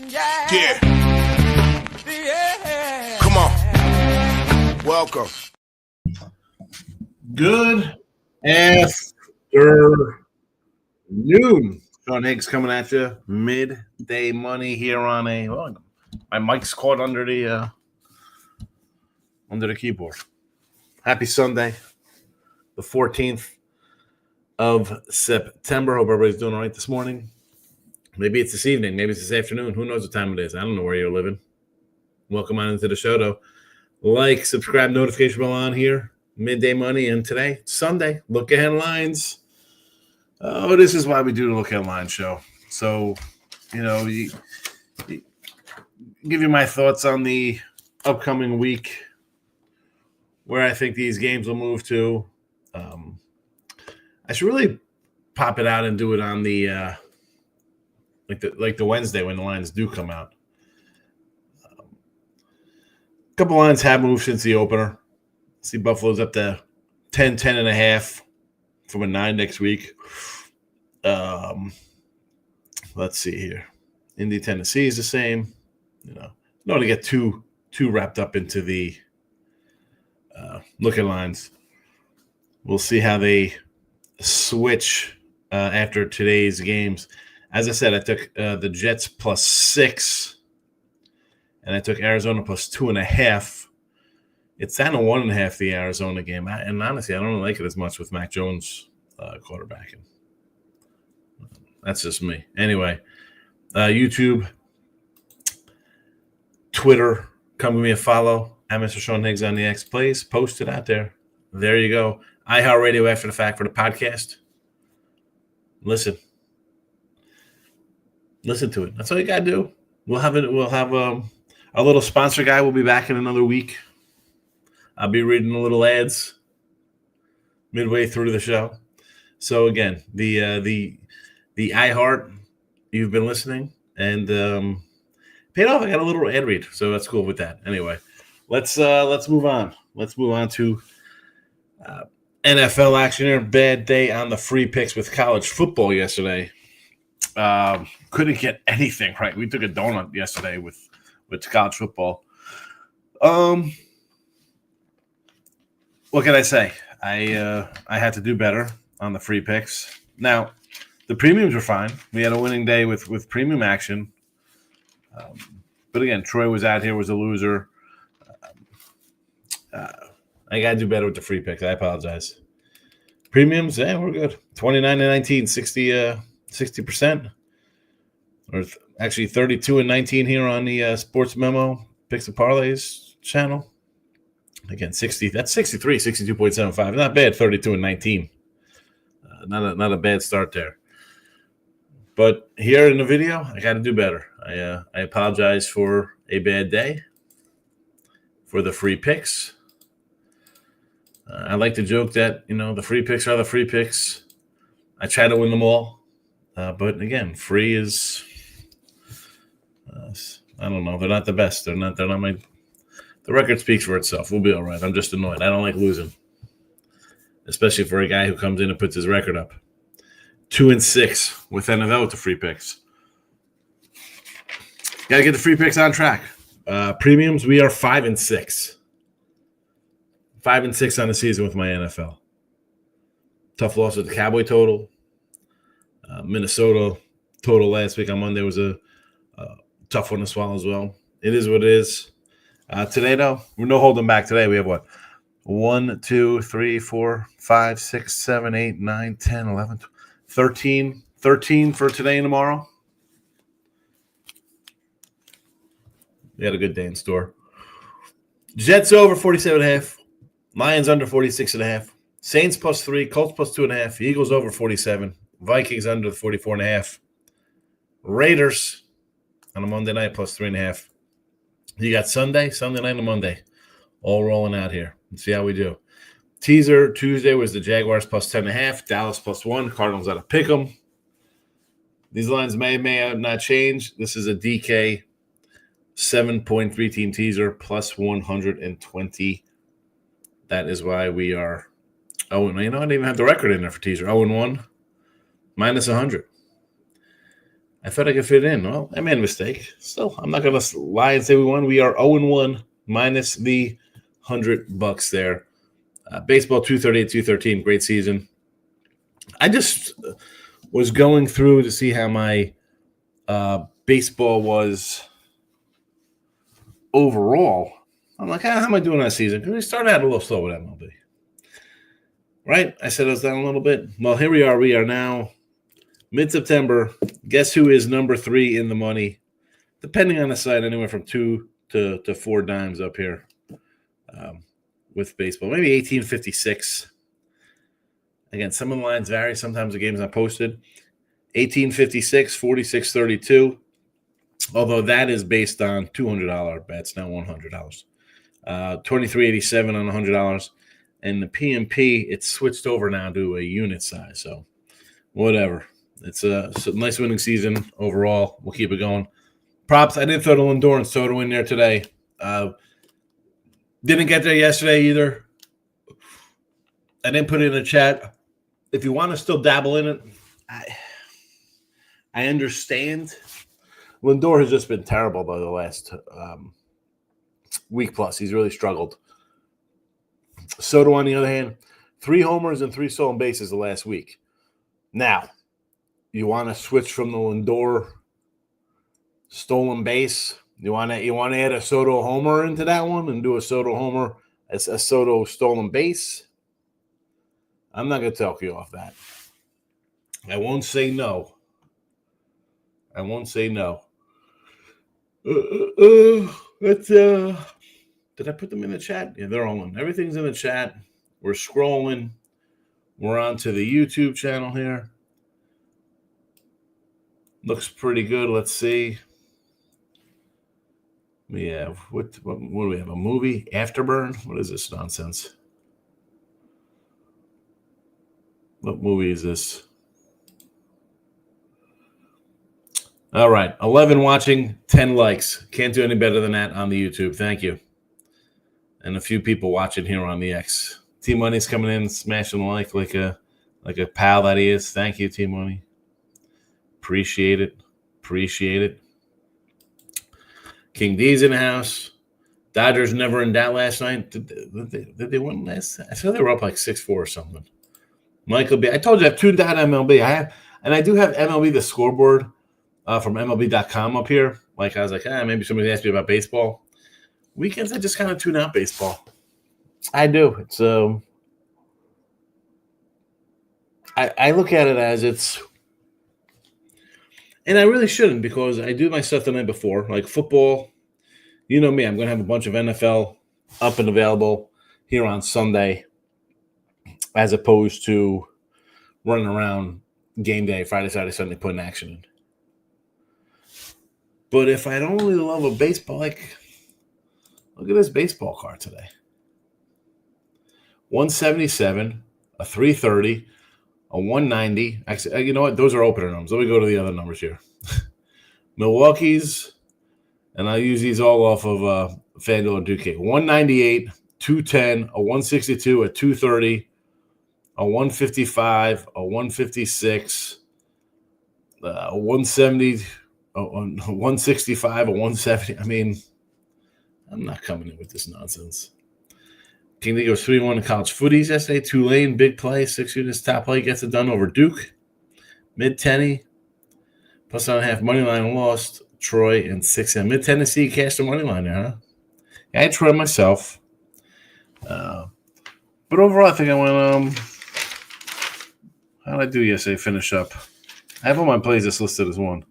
Yeah. Come on. Welcome. Good afternoon. Sean Higgs coming at you. Midday money here on my mic's caught under the keyboard. Happy Sunday, the 14th of September. Hope everybody's doing all right this morning. Maybe it's this evening. Maybe it's this afternoon. Who knows what time it is? I don't know where you're living. Welcome on into the show, though. Like, subscribe, notification bell on here. Midday money. And today, Sunday, look ahead lines. Oh, this is why we do the look ahead line show. So, give you my thoughts on the upcoming week, where I think these games will move to. I should really pop it out and do it on the like the Wednesday when the lines do come out. A couple lines have moved since the opener. See Buffalo's up to 10.5 from a 9 next week. Let's see here. Indy, Tennessee is the same. Don't want to get too wrapped up into the looking lines. We'll see how they switch after today's games. As I said, I took the Jets +6, and I took Arizona +2.5. It's down to 1.5 the Arizona game, and honestly, I don't like it as much with Mac Jones quarterbacking. That's just me. Anyway, YouTube, Twitter, come give me a follow. I'm Mr. Sean Higgs on the X. Please post it out there. There you go. iHeartRadio after the fact for the podcast. Listen to it. That's all you gotta do. We'll have our little sponsor guy will be back in another week. I'll be reading the little ads midway through the show. So again, the iHeart, you've been listening and paid off. I got a little ad read, so that's cool with that. Anyway, let's move on. Let's move on to NFL action here. Bad day on the free picks with college football yesterday. Couldn't get anything right. We took a donut yesterday with college football. What can I say? I had to do better on the free picks. Now, the premiums were fine. We had a winning day with premium action. But again, Troy was out here, was a loser. I got to do better with the free picks. I apologize. Premiums, we're good. 29-19, 60%. Or actually 32-19 here on the Sports Memo Picks and Parlays channel. Again, 60. That's 63, 62.75. Not bad, 32-19. Not a bad start there. But here in the video, I got to do better. I apologize for a bad day for the free picks. I like to joke that, the free picks are the free picks. I try to win them all. But again, free is, I don't know. They're not the best. They're not my, the record speaks for itself. We'll be all right. I'm just annoyed. I don't like losing, especially for a guy who comes in and puts his record up. 2-6 with NFL with the free picks. Got to get the free picks on track. Premiums, we are 5-6. 5-6 on the season with my NFL. Tough loss with the Cowboy total. Minnesota total last week on Monday was a tough one to swallow as well. It is what it is. Today, though, we're no holding back. Today, we have what? 1, 2, 3, 4, 5, 6, 7, 8, 9, 10, 11, 12, 13. 13 for today and tomorrow. We had a good day in store. Jets over 47.5. Lions under 46.5. Saints +3. Colts +2.5. Eagles over 47. Vikings under 44.5. Raiders on a Monday night +3.5. You got Sunday night and Monday, all rolling out here. Let's see how we do. Teaser Tuesday was the Jaguars +10.5. Dallas +1. Cardinals out of pick'em. These lines may not change. This is a DK 7.3 team teaser +120. That is why we are. Oh, I didn't even have the record in there for teaser. 0-1 -100. I thought I could fit it in. Well, I made a mistake. Still, I'm not going to lie and say we won. We are 0-1 minus the $100 there. Baseball 238, 213, great season. I just was going through to see how my baseball was overall. I'm like, how am I doing that season? Because we started out a little slow with MLB. Right? I said I was down a little bit. Well, here we are. We are now mid-September. Guess who is number 3 in the money? Depending on the site, anywhere from 2 to 4 dimes up here with baseball. Maybe 1856. Again, some of the lines vary. Sometimes the game's not posted. 1856, 4632. Although that is based on $200 bets, not $100. 2387 on $100. And the PMP, it's switched over now to a unit size. So whatever. It's a nice winning season overall. We'll keep it going. Props, I didn't throw the Lindor and Soto in there today. Didn't get there yesterday either. I didn't put it in the chat. If you want to still dabble in it, I understand. Lindor has just been terrible by the last week plus. He's really struggled. Soto, on the other hand, 3 homers and 3 stolen bases the last week. Now, you want to switch from the Lindor stolen base? You want to add a Soto homer into that one and do a Soto homer as a Soto stolen base? I'm not going to talk you off that. I won't say no. Did I put them in the chat? Yeah, they're all in. Everything's in the chat. We're scrolling. We're on to the YouTube channel here. Looks pretty good. Let's see. We have what do we have? A movie? Afterburn? What is this nonsense? What movie is this? All right. 11 watching, 10 likes. Can't do any better than that on the YouTube. Thank you. And a few people watching here on the X. T-Money's coming in, smashing the like a pal that he is. Thank you, T-Money. Appreciate it. King D's in the house. Dodgers never in doubt last night. Did they win last? I thought they were up like 6-4 or something. Michael B. I told you I have tuned out MLB. I do have MLB the scoreboard from MLB.com up here. Like I was like, maybe somebody asked me about baseball. Weekends I just kind of tune out baseball. I do. It's I look at it as it's, and I really shouldn't because I do my stuff the night before, like football. You know me, I'm going to have a bunch of NFL up and available here on Sunday as opposed to running around game day, Friday, Saturday, Sunday, putting action in. But if I don't really love a baseball, like, look at this baseball card today. 177, a 330, a 190. Actually, you know what? Those are opener numbers. Let me go to the other numbers here. Milwaukee's, and I use these all off of FanDuel and Duke. 198, 210, a 162, a 230, a 155, a 156, a 170, a 165, a 170. I mean, I'm not coming in with this nonsense. King D goes 3-1 in college footies yesterday. Tulane, big play, 6 units, top play, gets it done over Duke. Mid-Tenny, plus on a half money line lost. Troy and 6 and Mid-Tennessee cashed the money line there, huh? Yeah, I had Troy myself. But overall, I think I went, how did I do yesterday? Finish up. I have all my plays that's listed as one.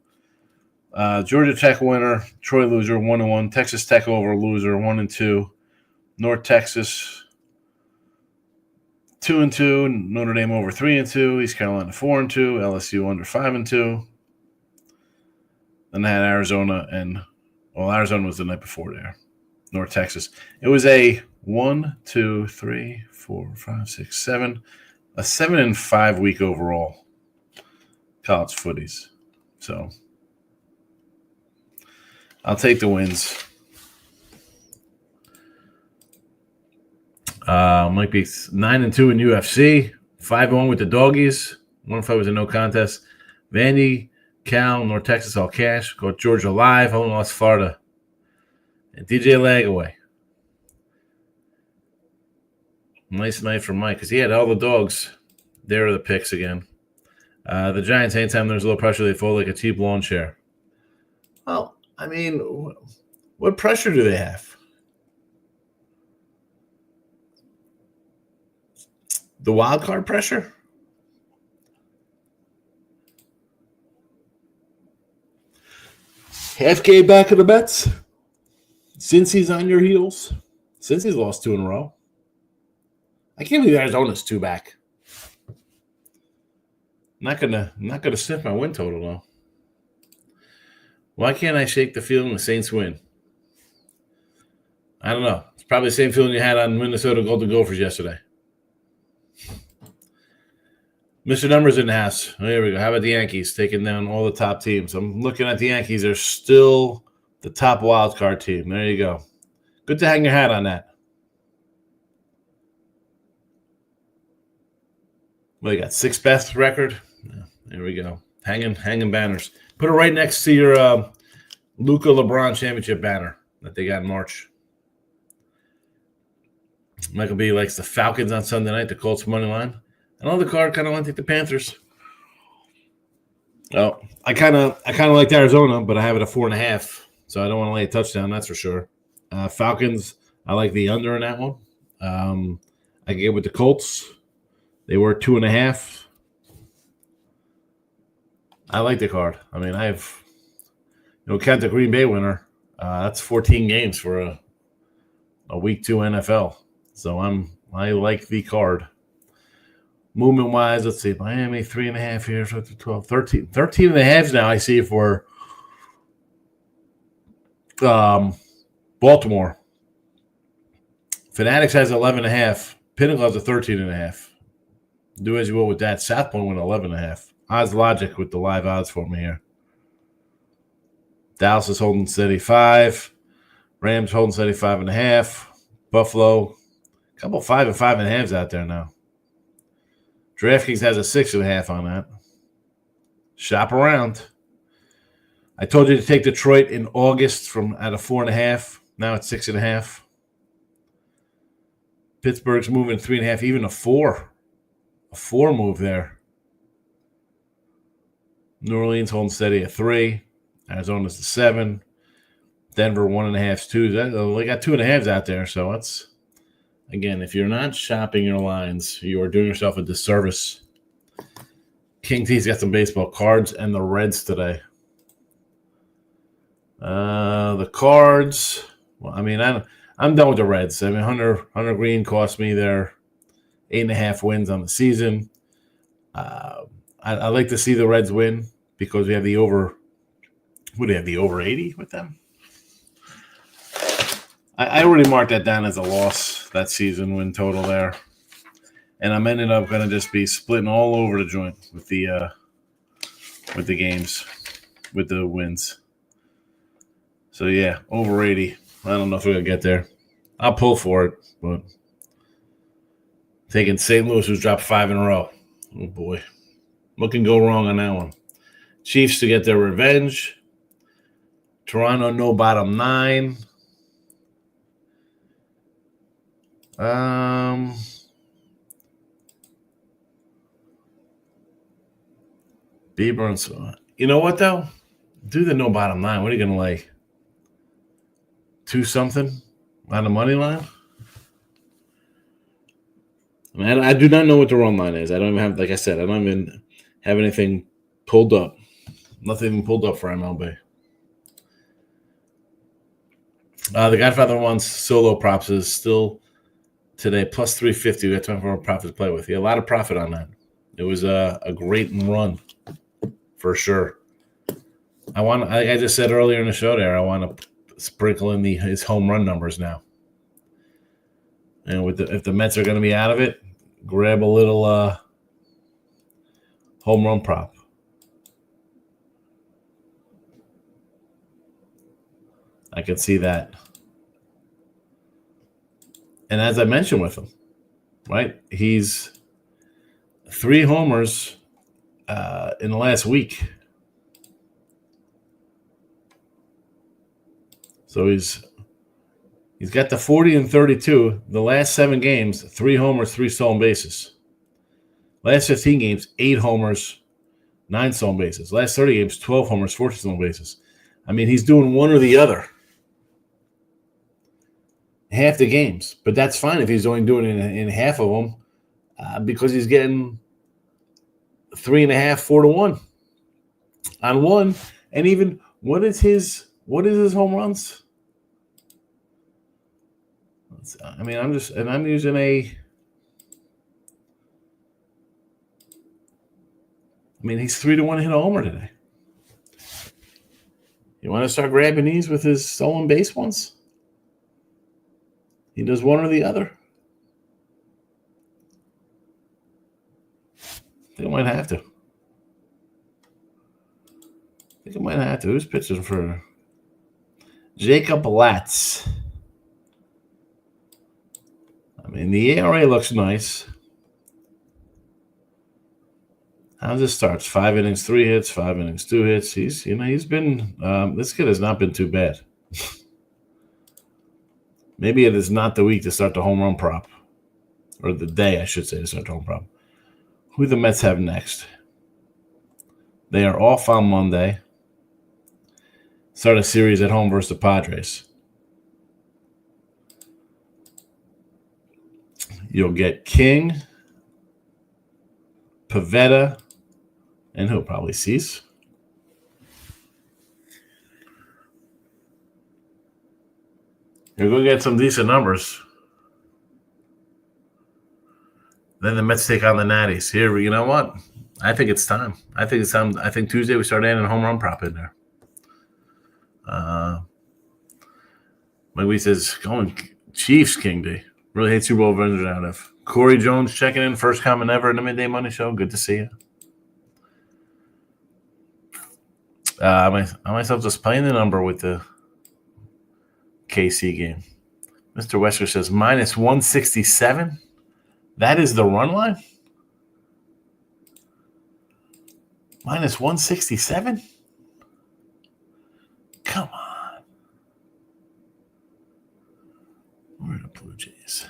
Georgia Tech winner, Troy loser, 1-1. Texas Tech over loser, 1-2. North Texas, 2-2. Notre Dame over 3-2. East Carolina 4-2. LSU under 5-2. Then I had Arizona Arizona was the night before there. North Texas. It was a 1, 2, 3, 4, 5, 6, 7. A 7-5 week overall college footies. So I'll take the wins. Might be 9-2 in UFC. 5-1 with the doggies. 1-5 was a no contest. Vandy Cal, North Texas, all cash. Got Georgia live. Only lost Florida. And DJ Lagaway. Nice night for Mike because he had all the dogs. There are the picks again. The Giants, anytime there's a little pressure, they fold like a cheap lawn chair. Well, I mean, what pressure do they have? The wild card pressure? Half K back of the bets. Since he's on your heels. Since he's lost 2 in a row. I can't believe Arizona's 2 back. Not gonna sniff my win total though. Why can't I shake the feeling the Saints win? I don't know. It's probably the same feeling you had on Minnesota Golden Gophers yesterday. Mr. Numbers in the house. Oh, here we go. How about the Yankees taking down all the top teams? I'm looking at the Yankees. They're still the top wild card team. There you go. Good to hang your hat on that. Well, you got 6th best record. Yeah, there we go. Hanging banners. Put it right next to your Luka LeBron championship banner that they got in March. Michael B likes the Falcons on Sunday night, the Colts money line. And on the card, kind of want to take the Panthers. Oh, I kind of liked Arizona, but I have it at 4.5, so I don't want to lay a touchdown. That's for sure. Falcons, I like the under in that one. I can get with the Colts. They were 2.5. I like the card. I mean, count the Green Bay winner. That's 14 games for a week 2 NFL. So I like the card. Movement wise, let's see. Miami 3.5 here, so 12, 13 and a half now. I see for Baltimore. Fanatics has 11.5. Pinnacle has a 13.5. Do as you will with that. South Point went 11.5. Odds Logic with the live odds for me here. Dallas is holding steady 5. Rams holding steady 5.5. Buffalo, a couple 5 and 5.5s out there now. DraftKings has a 6.5 on that. Shop around. I told you to take Detroit in August from at a 4.5. Now it's 6.5. Pittsburgh's moving 3.5, even a 4. A 4 move there. New Orleans holding steady at 3. Arizona's the 7. Denver 1.5, 2. They got 2.5s out there, so it's. Again, if you're not shopping your lines, you are doing yourself a disservice. King T's got some baseball cards and the Reds today. The cards, well, I mean, I'm done with the Reds. I mean, Hunter Green cost me their 8.5 wins on the season. I like to see the Reds win because we have the over. What do they have, the over 80 with them? I already marked that down as a loss that season win total there. And I'm ended up going to just be splitting all over the joint with the games, with the wins. So, yeah, over 80. I don't know if we're going to get there. I'll pull for it, but taking St. Louis, who's dropped 5 in a row. Oh, boy. What can go wrong on that one? Chiefs to get their revenge. Toronto, no bottom 9. Bieber and so. You know what though? Do the no bottom 9. What are you gonna lay? 2 something on the money line? I mean, I do not know what the run line is. I don't even have, like I said, I don't even have anything pulled up. Nothing pulled up for MLB. The Godfather wants solo props is still today plus 350. We got 24 profit to play with. Yeah, a lot of profit on that. It was a great run for sure. I just said earlier in the show there, I want to sprinkle in his home run numbers now. And if the Mets are going to be out of it, grab a little home run prop. I can see that. And as I mentioned with him, right, he's 3 homers in the last week. So he's got the 40 and 32. The last 7 games, 3 homers, 3 stolen bases. Last 15 games, 8 homers, 9 stolen bases. Last 30 games, 12 homers, 14 stolen bases. I mean, he's doing one or the other half the games. But that's fine if he's only doing it in half of them because he's getting 3.5, 4 to 1 on one. And even what is his home runs? I mean, I'm using he's 3 to 1 hit a homer today. You want to start grabbing these with his stolen base ones? He does one or the other. I think I might have to. Who's pitching for Jacob Latz? I mean, the ERA looks nice. How's this starts? 5 innings, 3 hits, 5 innings, 2 hits. He's been this kid has not been too bad. Maybe it is not the week to start the home run prop. Or the day, I should say, to start the home prop. Who the Mets have next? They are off on Monday. Start a series at home versus the Padres. You'll get King, Pavetta, and he'll probably Cease. You're going to get some decent numbers. Then the Mets take on the Natties. Here, you know what? I think it's time. I think Tuesday we start adding a home run prop in there. Maybe he says, going Chiefs, King D. Really hate Super Bowl vendors out of. Corey Jones checking in, first comment ever in the Midday Money Show. Good to see you. I myself just playing the number with the KC game. Mr. Wesker says minus 167. That is the run line? Minus 167? Come on. Where are the Blue Jays?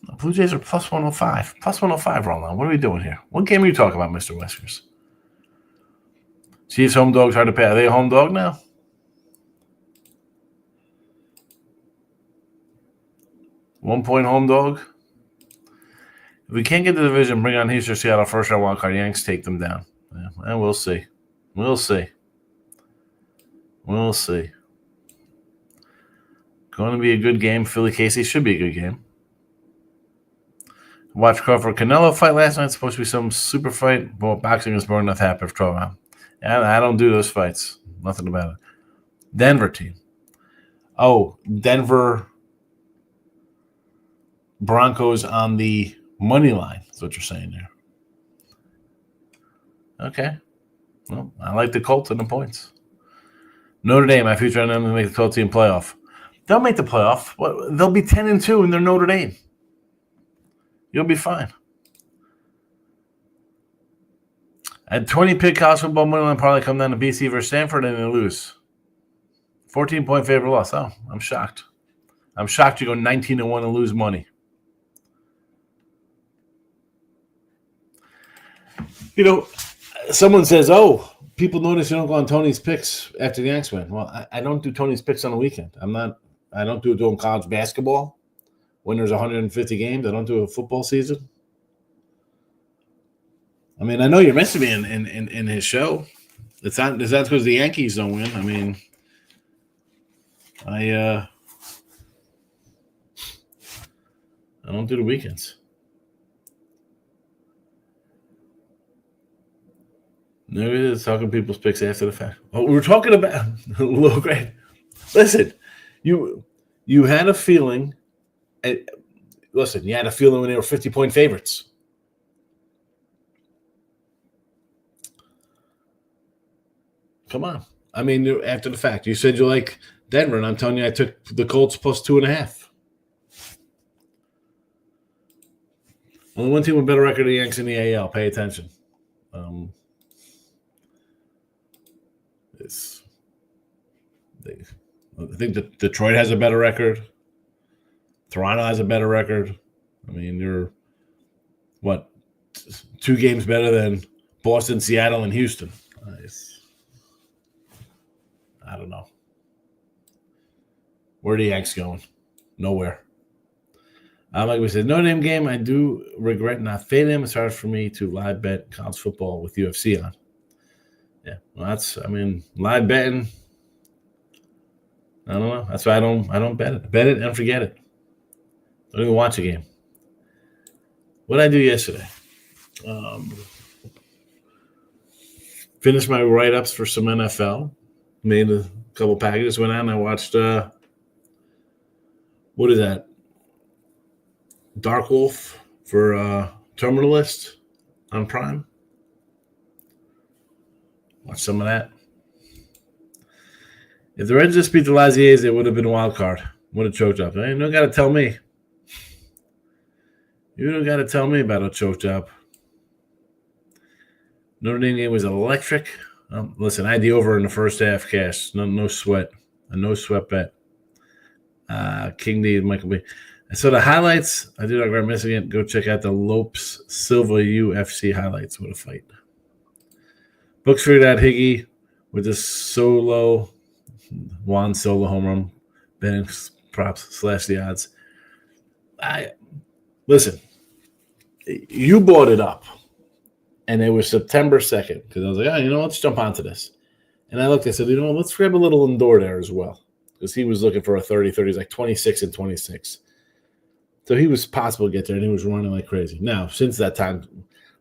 The Blue Jays are plus 105. Plus 105 run line. What are we doing here? What game are you talking about, Mr. Weskers? Chiefs home dogs hard to pay. Are they a home dog now? One-point home dog. If we can't get the division, bring on Houston, Seattle, first round wild card. Yanks take them down. Yeah, and we'll see. We'll see. Going to be a good game. Philly Casey should be a good game. Watch Crawford Canelo fight last night. It's supposed to be some super fight. But boxing is boring enough to happen for 12 rounds. I don't do those fights. Nothing about it. Denver team. Oh, Denver Broncos on the money line. That's what you're saying there. Okay. Well, I like the Colts and the points. Notre Dame, my future on them to make the 12-team playoff. They'll make the playoff. They'll be 10-2 and they're Notre Dame. You'll be fine. At 20 pick college football money line probably come down to BC versus Stanford and they lose. 14-point favorite loss. Oh, I'm shocked. I'm shocked you go 19-1 and lose money. You know, someone says, "Oh, people notice you don't go on Tony's picks after the Yanks win." Well, I don't do Tony's picks on the weekend. I don't do it during college basketball when there's 150 games. I don't do a football season. I mean, I know you're messing me in his show. It's not because the Yankees don't win. I mean, I don't do the weekends. No, it is talking people's picks after the fact. Oh, we were talking about low grade. Listen, you had a feeling. Listen, you had a feeling when they were 50-point favorites. Come on. I mean, after the fact, you said you like Denver, and I'm telling you, I took the Colts plus 2.5. Only one team with better record than the Yanks in the AL. Pay attention. I think that Detroit has a better record. Toronto has a better record. I mean, you're, what, 2 games better than Boston, Seattle, and Houston. I don't know. Where are the Yanks going? Nowhere. Like we said, Notre Dame game, I do regret not fading them. It's hard for me to live bet college football with UFC on. Yeah, well, live betting, I don't know. That's why I don't bet it. Bet it and forget it. Don't even watch a game. What did I do yesterday? Finished my write-ups for some NFL. Made a couple packages. Went out and I watched, what is that? Dark Wolf for Terminal List on Prime. Watch some of that. If the Reds just beat the Laziers, it would have been a wild card. Would have choked up. You don't got to tell me. You don't got to tell me about a choke job. Notre Dame game was electric. Listen, I had the over in the first half cash. No sweat. A no sweat bet. King D and Michael B. So the highlights, I did not regret missing it. Go check out the Lopes Silva UFC highlights. What a fight. Books figured out Higgy with the Juan Solo home run. Betting props / the odds. Listen, you bought it up. And it was September 2nd. Because I was like, let's jump onto this. And I looked, I said, let's grab a little Lindor there as well. Because he was looking for a 30-30. He's like 26 and 26. So he was possible to get there, and he was running like crazy. Now, since that time,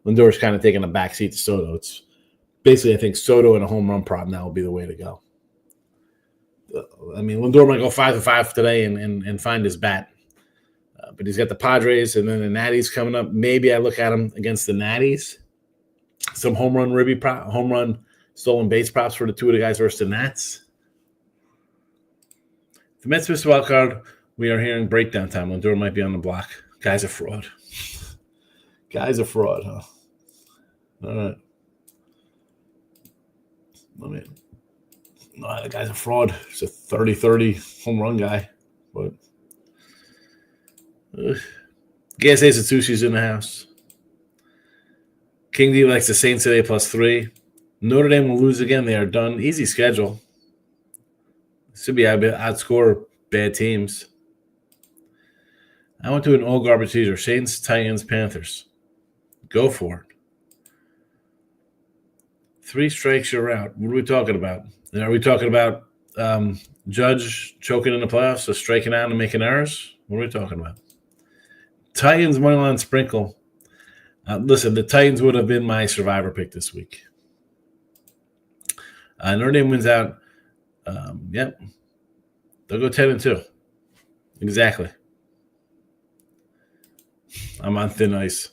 Lindor's kind of taken a backseat to Soto. It's basically, I think, Soto and a home run prop now will be the way to go. Lindor might go 5-5 today and find his bat. But he's got the Padres and then the Natties coming up. Maybe I look at him against the Natties. Some home run stolen base props for the 2 of the guys versus the Nats. The Mets missed a wild card. We are hearing breakdown time. Lindor might be on the block. Guy's a fraud. Guy's a fraud, huh? All right. The guy's a fraud. He's a 30-30 home run guy. But Gas Ace and Sushi's in the house. King D likes the Saints today +3. Notre Dame will lose again. They are done. Easy schedule. Should be outscore bad teams. I went to an old garbage teaser. Saints, Titans, Panthers. Go for it. 3 strikes, you're out. What are we talking about? Are we talking about Judge choking in the playoffs or striking out and making errors? What are we talking about? Titans moneyline sprinkle. Listen, the Titans would have been my survivor pick this week. Notre Dame wins out. Yep. They'll go 10-2. Exactly. I'm on thin ice.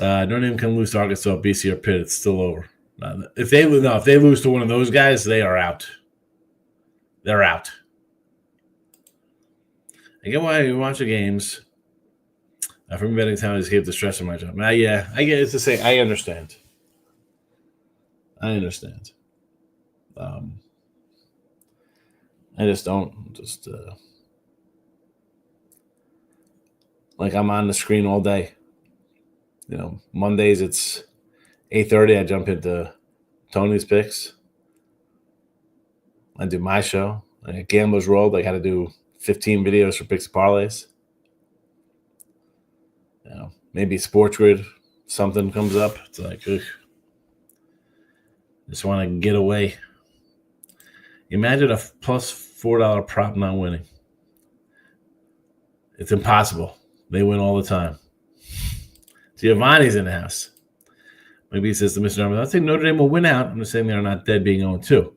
Notre Dame can lose to Arkansas, BC, or Pitt. It's still over. If they lose to one of those guys, they are out. They're out. I get why you watch the games. From betting time, I just gave the stress of my job. I get it to say I understand. I just don't. Like I'm on the screen all day. Mondays it's 8:30. I jump into Tony's picks. I do my show. I got Gamblers World. I got to do 15 videos for picks and parlays. Maybe Sports Grid, something comes up. It's like, ugh. Just want to get away. Imagine a plus $4 prop not winning. It's impossible. They win all the time. Giovanni's in the house. Maybe he says to Mr. Norman, I think Notre Dame will win out. I'm just saying they're not dead being 0-2.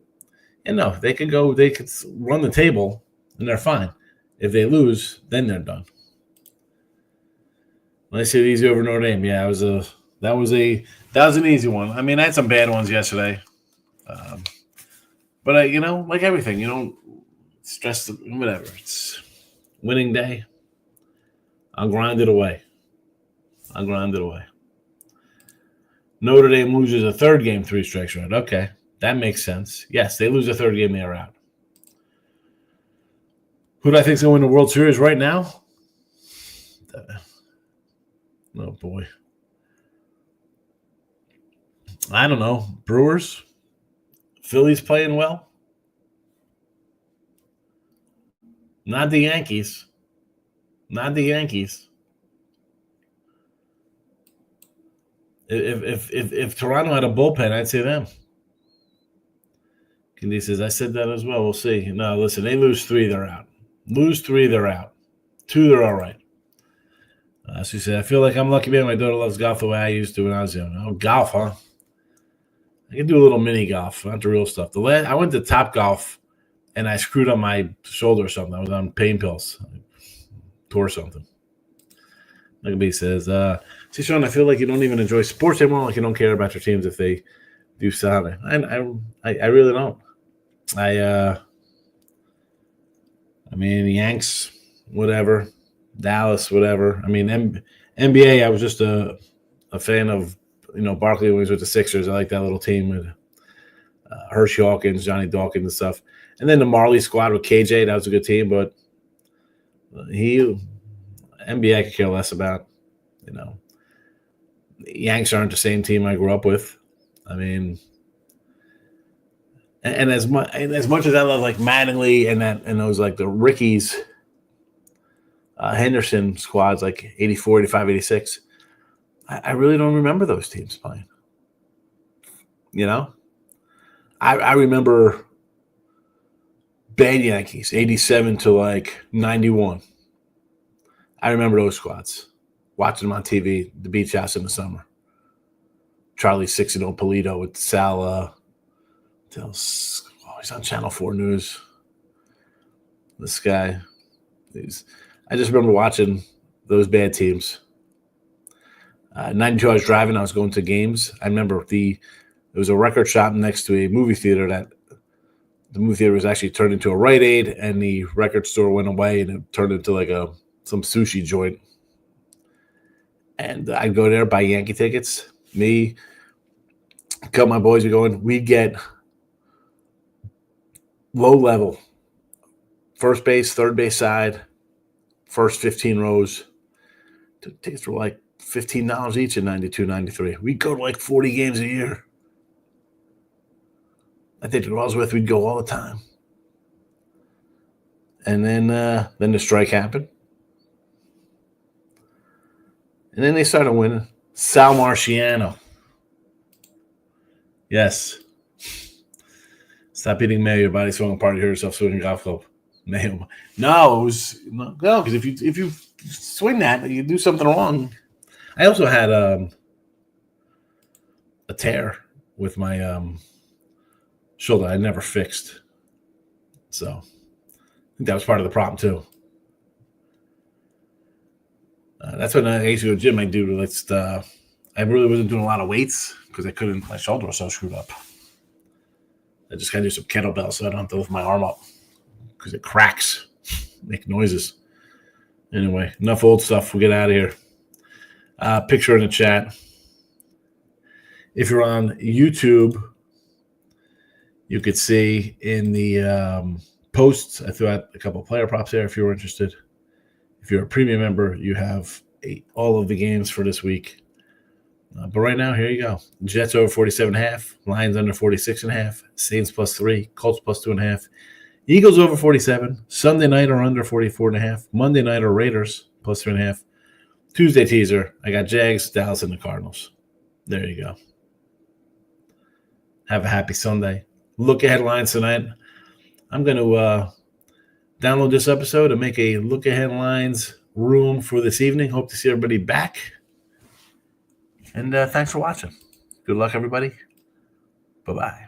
And no, they could run the table and they're fine. If they lose, then they're done. When I say easy over Notre Dame, yeah, that was an easy one. I had some bad ones yesterday, but like everything, you don't stress whatever. It's winning day. I'll grind it away. Notre Dame loses a third game, 3 strikes right. Okay, that makes sense. Yes, they lose a third game, they're out. Who do I think is going to win the World Series right now? Oh, boy. I don't know. Brewers? Phillies playing well? Not the Yankees. Not the Yankees. If Toronto had a bullpen, I'd say them. Candy says, I said that as well. We'll see. No, listen, they lose 3, they're out. Lose 3, they're out. 2, they're all right. She said, I feel like I'm lucky, man. My daughter loves golf the way I used to when I was young. Oh, golf, huh? I can do a little mini golf, not the real stuff. I went to Top Golf, and I screwed on my shoulder or something. I was on pain pills. I tore something. Like B says, see, Sean, I feel like you don't even enjoy sports anymore. Like you don't care about your teams if they do something. I really don't. I mean, Yanks, whatever. Dallas, whatever. I mean, NBA, I was just a fan of, Barkley when he was with the Sixers. I like that little team with Hershey Hawkins, Johnny Dawkins and stuff. And then the Marley squad with KJ, that was a good team. But NBA I could care less about. The Yanks aren't the same team I grew up with. I mean, and as much as I love like Mattingly and those like the Rickies, Henderson squads like 84, 85, 86, I really don't remember those teams playing. I remember bad Yankees, 87 to like 91. I remember those squads, watching them on TV, the beach house in the summer. Charlie 6-0 Polito with Sal. He's on Channel 4 News. This guy. I just remember watching those bad teams. 92, I was driving. I was going to games. I remember there was a record shop next to a movie theater that the movie theater was actually turned into a Rite Aid, and the record store went away, and it turned into like some sushi joint. And I'd go there, buy Yankee tickets. Me, a couple of my boys would go in. We'd get low level, first base, third base side, first 15 rows. Tickets were like $15 each in 92, 93. We'd go to like 40 games a year. I think the girls with, we'd go all the time. And then the strike happened. And then they started winning. Sal Marciano. Yes. Stop eating mayo. Your body's falling apart. You hurt yourself swinging golf club. Mayo. No, it was no, because if you swing that, you do something wrong. I also had a tear with my shoulder. I never fixed. So I think that was part of the problem too. That's when I used to go to the gym. I do I really wasn't doing a lot of weights because I couldn't. My shoulder was so screwed up. I just got to do some kettlebells so I don't have to lift my arm up because it cracks, make noises. Anyway, enough old stuff. We'll get out of here. Picture in the chat. If you're on YouTube, you could see in the posts, I threw out a couple of player props there if you were interested. If you're a premium member, you have all of the games for this week. But right now, here you go. Jets over 47.5. Lions under 46.5. Saints +3. Colts +2.5. Eagles over 47. Sunday night or under 44.5. Monday night or Raiders +3.5. Tuesday teaser. I got Jags, Dallas, and the Cardinals. There you go. Have a happy Sunday. Look at headlines tonight. I'm going to download this episode and make a look at headlines room for this evening. Hope to see everybody back. And thanks for watching. Good luck, everybody. Bye-bye.